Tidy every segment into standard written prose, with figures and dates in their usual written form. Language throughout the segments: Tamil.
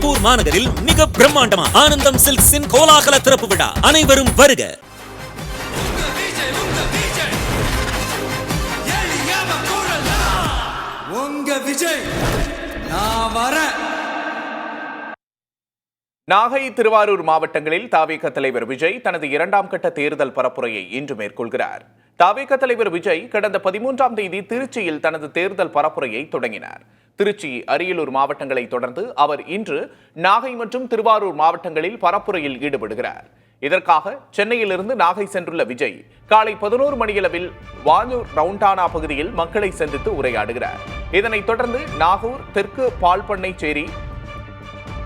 திருப்பூர் மாநகரில் மிக பிரம்மாண்டமா ஆனந்தம் சில்க்ஸின் கோலாகல திறப்பு விழா. அனைவரும் வருக. நாகை, திருவாரூர் மாவட்டங்களில் தவிக தலைவர் விஜய் தனது 2ஆம் கட்ட தேர்தல் பரப்புரையை இன்று மேற்கொள்கிறார். தவிக தலைவர் விஜய் கடந்த 13ஆம் தேதி திருச்சியில் தனது தேர்தல் பரப்புரையை தொடங்கினார். திருச்சி, அரியலூர் மாவட்டங்களை தொடர்ந்து அவர் இன்று நாகை மற்றும் திருவாரூர் மாவட்டங்களில் பரப்புரையில் ஈடுபடுகிறார். இதற்காக சென்னையிலிருந்து நாகை சென்றுள்ள விஜய் காலை 11 மணியளவில் வானூர் ரவுண்டானா பகுதியில் மக்களை சந்தித்து உரையாடுகிறார். இதனைத் தொடர்ந்து நாகூர், தெற்கு பால்பண்ணைச்சேரி,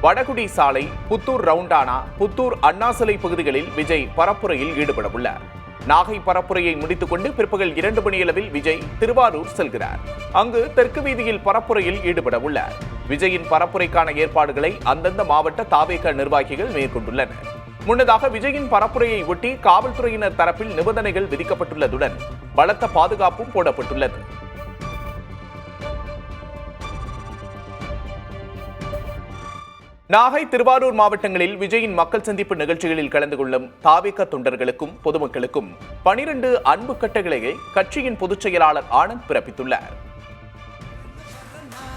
வடகுடி சாலை, புத்தூர் ரவுண்டானா, புத்தூர் அண்ணாசிலை பகுதிகளில் விஜய் பரப்புரையில் ஈடுபட உள்ளார். நாகை பரப்புரையை முடித்துக் கொண்டு பிற்பகல் 2 மணியளவில் விஜய் திருவாரூர் செல்கிறார். அங்கு தெற்கு வீதியில் பரப்புரையில் ஈடுபட உள்ளார். விஜயின் பரப்புரைக்கான ஏற்பாடுகளை அந்தந்த மாவட்ட தவிக நிர்வாகிகள் மேற்கொண்டுள்ளனர். முன்னதாக விஜயின் பரப்புரையை ஒட்டி காவல்துறையினர் தரப்பில் நிபந்தனைகள் விதிக்கப்பட்டுள்ளதுடன் பலத்த பாதுகாப்பும் போடப்பட்டுள்ளது. நாகை, திருவாரூர் மாவட்டங்களில் விஜயின் மக்கள் சந்திப்பு நிகழ்ச்சிகளில் கலந்து கொள்ளும் தவிக தொண்டர்களுக்கும் பொதுமக்களுக்கும் 12 அன்பு கட்டளையை கட்சியின் பொதுச் செயலாளர் ஆனந்த் பிறப்பித்துள்ளார்.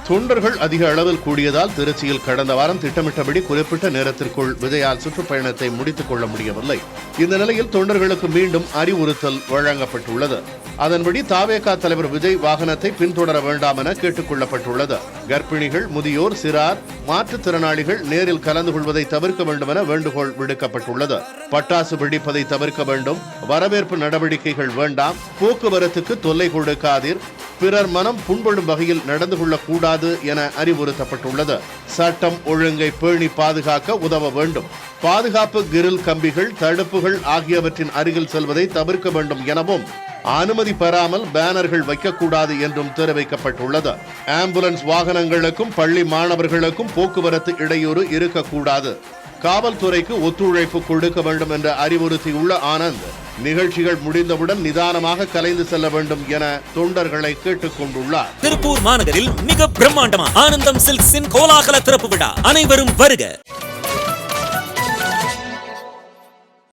தொண்டர்கள் அதிக அளவில் கூடியதால் திருச்சியில் கடந்த வாரம் திட்டமிட்டபடி குறிப்பிட்ட நேரத்திற்குள் விஜயால் சுற்றுப்பயணத்தை முடித்துக் கொள்ள முடியவில்லை. இந்த நிலையில் தொண்டர்களுக்கு மீண்டும் அறிவுறுத்தல் வழங்கப்பட்டுள்ளது. அதன்படி தவிக தலைவர் விஜய் வாகனத்தை பின்தொடர வேண்டாம் என கேட்டுக் கொள்ளப்பட்டுள்ளது. கர்ப்பிணிகள், முதியோர், சிறார், மாற்றுத்திறனாளிகள் நேரில் கலந்து கொள்வதை தவிர்க்க வேண்டும் என வேண்டுகோள் விடுக்கப்பட்டுள்ளது. பட்டாசு வெடிப்பதை தவிர்க்க வேண்டும். வரவேற்பு நடவடிக்கைகள் வேண்டாம். போக்குவரத்துக்கு தொல்லை கொடுக்காதீர். பிறர் மனம் புண்படும் வகையில் நடந்து கொள்ளக்கூடாது என அறிவுறுத்தப்பட்டுள்ளது. சட்டம் ஒழுங்கை பேணி பாதுகாக்க உதவ வேண்டும். பாதுகாப்பு கிரில் கம்பிகள், தடுப்புகள் ஆகியவற்றின் அருகில் செல்வதை தவிர்க்க வேண்டும் எனவும் அனுமதி பெறாமல் பேனர்கள் வைக்கக்கூடாது என்றும் தெரிவிக்கப்பட்டுள்ளது. ஆம்புலன்ஸ் வாகனங்களுக்கும் பள்ளி மாணவர்களுக்கும் போக்குவரத்து இடையூறு இருக்கக்கூடாது. காவல்துறைக்கு ஒத்துழைப்பு கொடுக்க வேண்டும் என்று அறிவுறுத்தியுள்ள ஆனந்த், நிகழ்ச்சிகள் முடிந்தவுடன் நிதானமாக கலைந்து செல்ல வேண்டும் என தொண்டர்களை கேட்டுக் கொண்டுள்ளார். திருப்பூர் மாநகரில் மிக பிரம்மாண்டமா ஆனந்தம் சில்க்ஸின் கோலாகல திறப்பு விழா. அனைவரும் வருக.